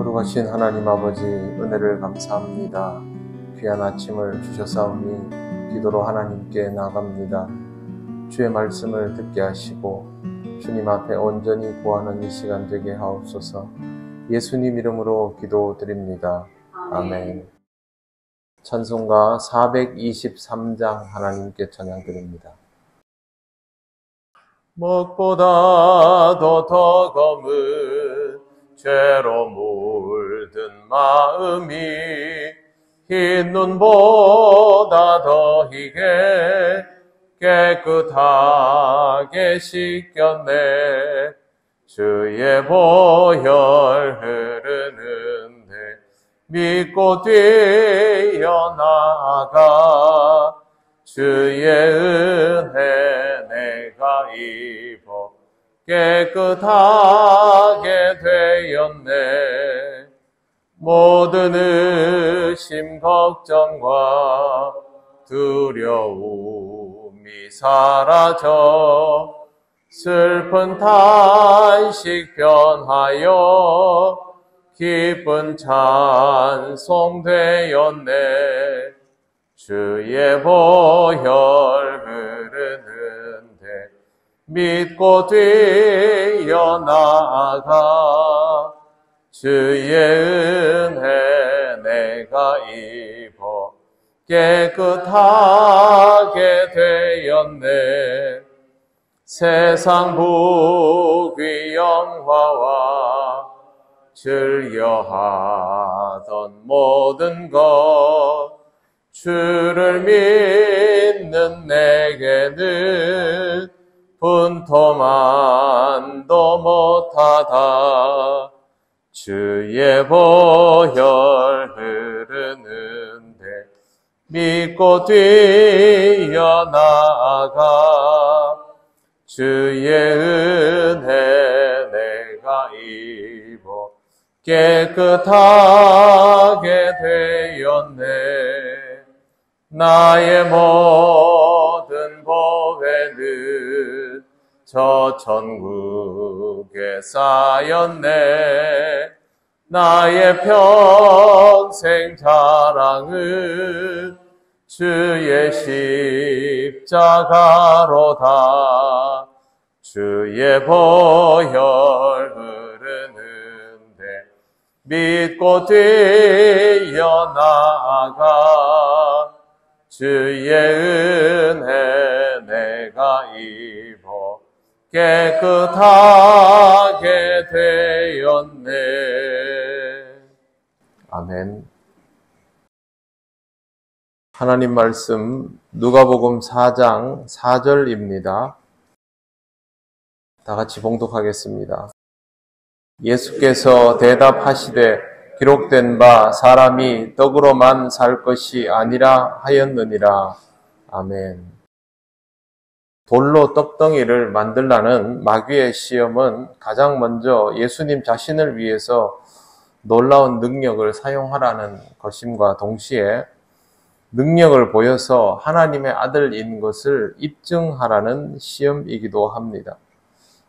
거룩하신 하나님 아버지, 은혜를 감사합니다. 귀한 아침을 주셨사오니 기도로 하나님께 나아갑니다. 주의 말씀을 듣게 하시고 주님 앞에 온전히 구하는 이 시간 되게 하옵소서. 예수님 이름으로 기도드립니다. 아멘. 찬송가 423장 하나님께 찬양드립니다. 먹보다도 더 검은 죄로 물든 마음이 흰 눈보다 더 희게 깨끗하게 씻겼네. 주의 보혈 흐르는데 믿고 뛰어나가 주의 은혜 내가 입어 깨끗하게 되었네. 모든 의심 걱정과 두려움이 사라져 슬픈 탄식 변하여 기쁜 찬송 되었네. 주의 보혈 흐르는데 믿고 뛰어나가 주의 은혜 내가 입어 깨끗하게 되었네. 세상 부귀 영화와 즐겨하던 모든 것 주를 믿는 내게는 분토만도 못하다. 주의 보혈 흐르는데 믿고 뛰어나가 주의 은혜 내가 입어 깨끗하게 되었네. 나의 모든 보배는 저 천국에 쌓였네. 나의 평생 자랑은 주의 십자가로다. 주의 보혈 흐르는데 믿고 뛰어나가 주의 은혜 내가 입어 깨끗하게 되었네. 아멘. 하나님 말씀 누가복음 4장 4절입니다. 다 같이 봉독하겠습니다. 예수께서 대답하시되 기록된 바 사람이 떡으로만 살 것이 아니라 하였느니라. 아멘. 돌로 떡덩이를 만들라는 마귀의 시험은 가장 먼저 예수님 자신을 위해서 놀라운 능력을 사용하라는 것임과 동시에 능력을 보여서 하나님의 아들인 것을 입증하라는 시험이기도 합니다.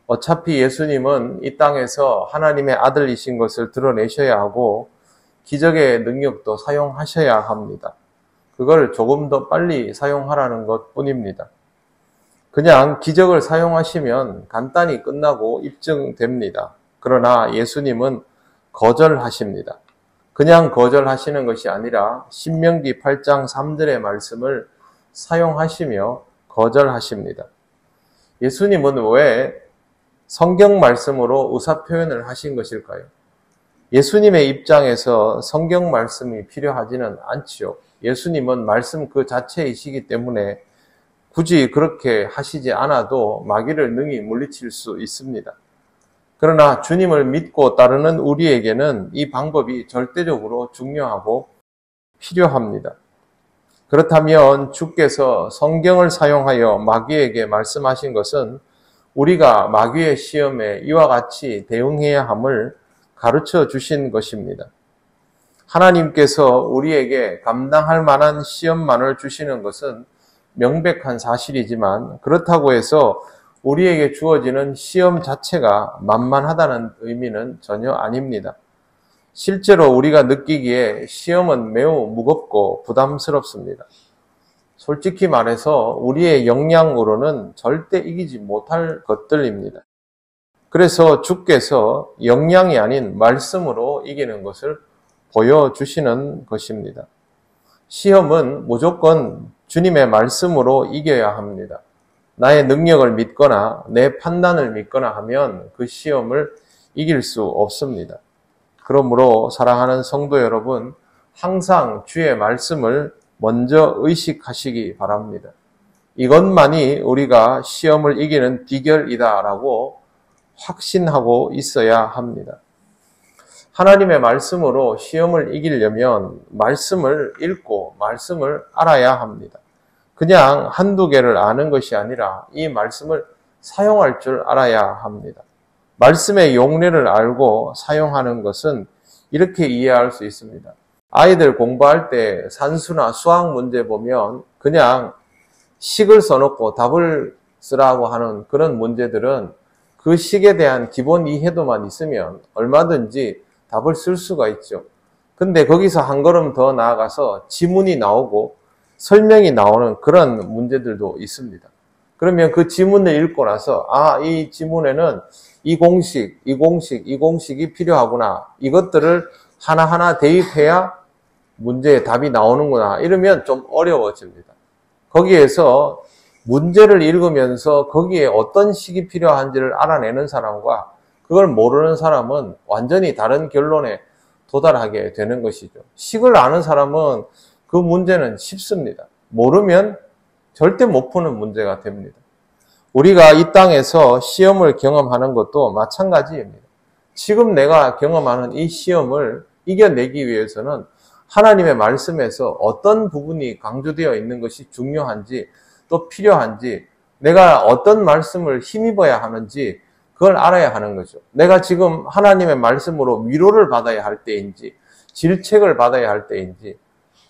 어차피 예수님은 이 땅에서 하나님의 아들이신 것을 드러내셔야 하고 기적의 능력도 사용하셔야 합니다. 그걸 조금 더 빨리 사용하라는 것 뿐입니다. 그냥 기적을 사용하시면 간단히 끝나고 입증됩니다. 그러나 예수님은 거절하십니다. 그냥 거절하시는 것이 아니라 신명기 8장 3절의 말씀을 사용하시며 거절하십니다. 예수님은 왜 성경 말씀으로 의사 표현을 하신 것일까요? 예수님의 입장에서 성경 말씀이 필요하지는 않지요. 예수님은 말씀 그 자체이시기 때문에 굳이 그렇게 하시지 않아도 마귀를 능히 물리칠 수 있습니다. 그러나 주님을 믿고 따르는 우리에게는 이 방법이 절대적으로 중요하고 필요합니다. 그렇다면 주께서 성경을 사용하여 마귀에게 말씀하신 것은 우리가 마귀의 시험에 이와 같이 대응해야 함을 가르쳐 주신 것입니다. 하나님께서 우리에게 감당할 만한 시험만을 주시는 것은 명백한 사실이지만 그렇다고 해서 우리에게 주어지는 시험 자체가 만만하다는 의미는 전혀 아닙니다. 실제로 우리가 느끼기에 시험은 매우 무겁고 부담스럽습니다. 솔직히 말해서 우리의 역량으로는 절대 이기지 못할 것들입니다. 그래서 주께서 역량이 아닌 말씀으로 이기는 것을 보여주시는 것입니다. 시험은 무조건 주님의 말씀으로 이겨야 합니다. 나의 능력을 믿거나 내 판단을 믿거나 하면 그 시험을 이길 수 없습니다. 그러므로 사랑하는 성도 여러분, 항상 주의 말씀을 먼저 의식하시기 바랍니다. 이것만이 우리가 시험을 이기는 비결이다라고 확신하고 있어야 합니다. 하나님의 말씀으로 시험을 이기려면 말씀을 읽고 말씀을 알아야 합니다. 그냥 한두 개를 아는 것이 아니라 이 말씀을 사용할 줄 알아야 합니다. 말씀의 용례를 알고 사용하는 것은 이렇게 이해할 수 있습니다. 아이들 공부할 때 산수나 수학 문제 보면 그냥 식을 써놓고 답을 쓰라고 하는 그런 문제들은 그 식에 대한 기본 이해도만 있으면 얼마든지 답을 쓸 수가 있죠. 근데 거기서 한 걸음 더 나아가서 지문이 나오고 설명이 나오는 그런 문제들도 있습니다. 그러면 그 지문을 읽고 나서 이 지문에는 이 공식이 필요하구나. 이것들을 하나하나 대입해야 문제의 답이 나오는구나. 이러면 좀 어려워집니다. 거기에서 문제를 읽으면서 거기에 어떤 식이 필요한지를 알아내는 사람과 그걸 모르는 사람은 완전히 다른 결론에 도달하게 되는 것이죠. 식을 아는 사람은 그 문제는 쉽습니다. 모르면 절대 못 푸는 문제가 됩니다. 우리가 이 땅에서 시험을 경험하는 것도 마찬가지입니다. 지금 내가 경험하는 이 시험을 이겨내기 위해서는 하나님의 말씀에서 어떤 부분이 강조되어 있는 것이 중요한지 또 필요한지 내가 어떤 말씀을 힘입어야 하는지 그걸 알아야 하는 거죠. 내가 지금 하나님의 말씀으로 위로를 받아야 할 때인지 질책을 받아야 할 때인지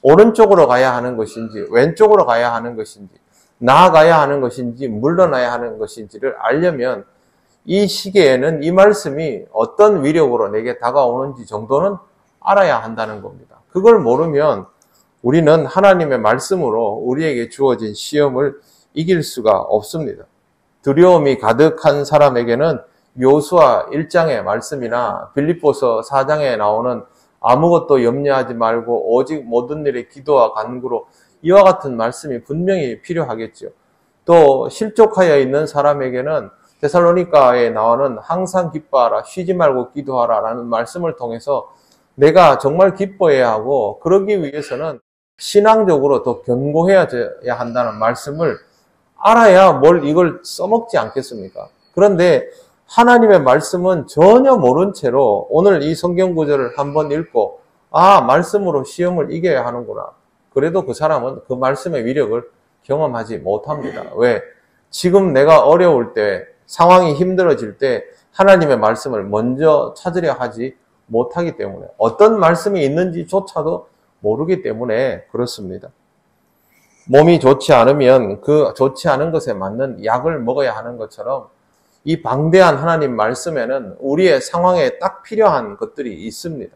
오른쪽으로 가야 하는 것인지 왼쪽으로 가야 하는 것인지 나아가야 하는 것인지 물러나야 하는 것인지를 알려면 이 시기에는 이 말씀이 어떤 위력으로 내게 다가오는지 정도는 알아야 한다는 겁니다. 그걸 모르면 우리는 하나님의 말씀으로 우리에게 주어진 시험을 이길 수가 없습니다. 두려움이 가득한 사람에게는 요수아 1장의 말씀이나 빌립보서 4장에 나오는 아무것도 염려하지 말고 오직 모든 일에 기도와 간구로 이와 같은 말씀이 분명히 필요하겠죠. 또 실족하여 있는 사람에게는 데살로니가에 나오는 항상 기뻐하라, 쉬지 말고 기도하라 라는 말씀을 통해서 내가 정말 기뻐해야 하고 그러기 위해서는 신앙적으로 더 견고해야 한다는 말씀을 알아야 이걸 써먹지 않겠습니까? 그런데 하나님의 말씀은 전혀 모른 채로 오늘 이 성경 구절을 한번 읽고 말씀으로 시험을 이겨야 하는구나. 그래도 그 사람은 그 말씀의 위력을 경험하지 못합니다. 왜? 지금 내가 어려울 때, 상황이 힘들어질 때 하나님의 말씀을 먼저 찾으려 하지 못하기 때문에 어떤 말씀이 있는지조차도 모르기 때문에 그렇습니다. 몸이 좋지 않으면 그 좋지 않은 것에 맞는 약을 먹어야 하는 것처럼 이 방대한 하나님 말씀에는 우리의 상황에 딱 필요한 것들이 있습니다.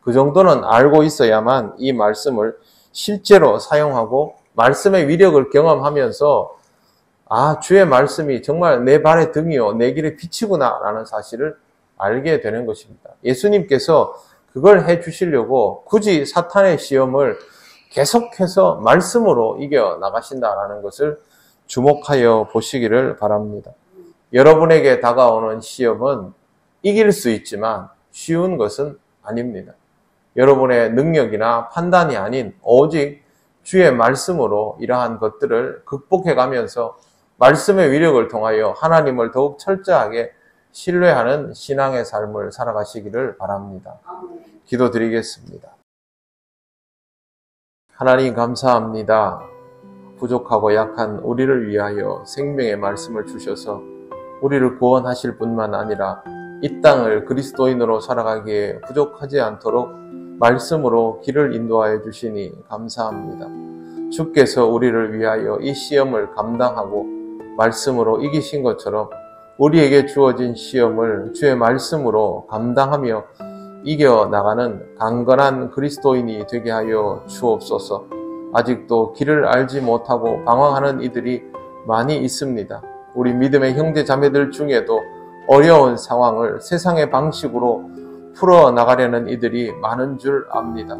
그 정도는 알고 있어야만 이 말씀을 실제로 사용하고 말씀의 위력을 경험하면서 주의 말씀이 정말 내 발의 등이요 내 길의 빛이구나 라는 사실을 알게 되는 것입니다. 예수님께서 그걸 해주시려고 굳이 사탄의 시험을 계속해서 말씀으로 이겨나가신다라는 것을 주목하여 보시기를 바랍니다. 여러분에게 다가오는 시험은 이길 수 있지만 쉬운 것은 아닙니다. 여러분의 능력이나 판단이 아닌 오직 주의 말씀으로 이러한 것들을 극복해가면서 말씀의 위력을 통하여 하나님을 더욱 철저하게 신뢰하는 신앙의 삶을 살아가시기를 바랍니다. 기도드리겠습니다. 하나님 감사합니다. 부족하고 약한 우리를 위하여 생명의 말씀을 주셔서 우리를 구원하실 뿐만 아니라 이 땅을 그리스도인으로 살아가기에 부족하지 않도록 말씀으로 길을 인도하여 주시니 감사합니다. 주께서 우리를 위하여 이 시험을 감당하고 말씀으로 이기신 것처럼 우리에게 주어진 시험을 주의 말씀으로 감당하며 이겨나가는 강건한 그리스도인이 되게 하여 주옵소서. 아직도 길을 알지 못하고 방황하는 이들이 많이 있습니다. 우리 믿음의 형제 자매들 중에도 어려운 상황을 세상의 방식으로 풀어나가려는 이들이 많은 줄 압니다.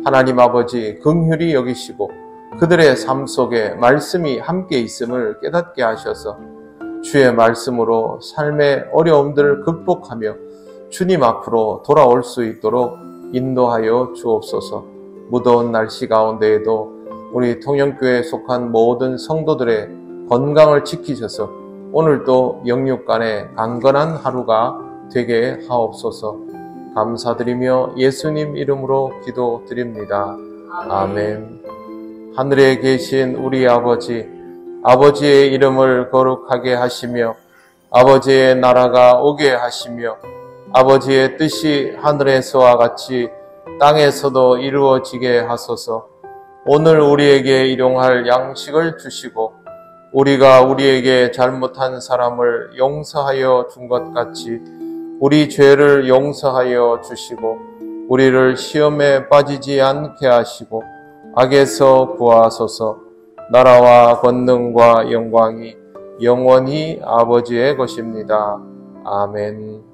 하나님 아버지 긍휼히 여기시고 그들의 삶 속에 말씀이 함께 있음을 깨닫게 하셔서 주의 말씀으로 삶의 어려움들을 극복하며 주님 앞으로 돌아올 수 있도록 인도하여 주옵소서. 무더운 날씨 가운데에도 우리 통영교회에 속한 모든 성도들의 건강을 지키셔서 오늘도 영육간의 강건한 하루가 되게 하옵소서. 감사드리며 예수님 이름으로 기도드립니다. 아멘. 하늘에 계신 우리 아버지, 아버지의 이름을 거룩하게 하시며 아버지의 나라가 오게 하시며 아버지의 뜻이 하늘에서와 같이 땅에서도 이루어지게 하소서. 오늘 우리에게 일용할 양식을 주시고 우리가 우리에게 잘못한 사람을 용서하여 준 것 같이 우리 죄를 용서하여 주시고 우리를 시험에 빠지지 않게 하시고 악에서 구하소서. 나라와 권능과 영광이 영원히 아버지의 것입니다. 아멘.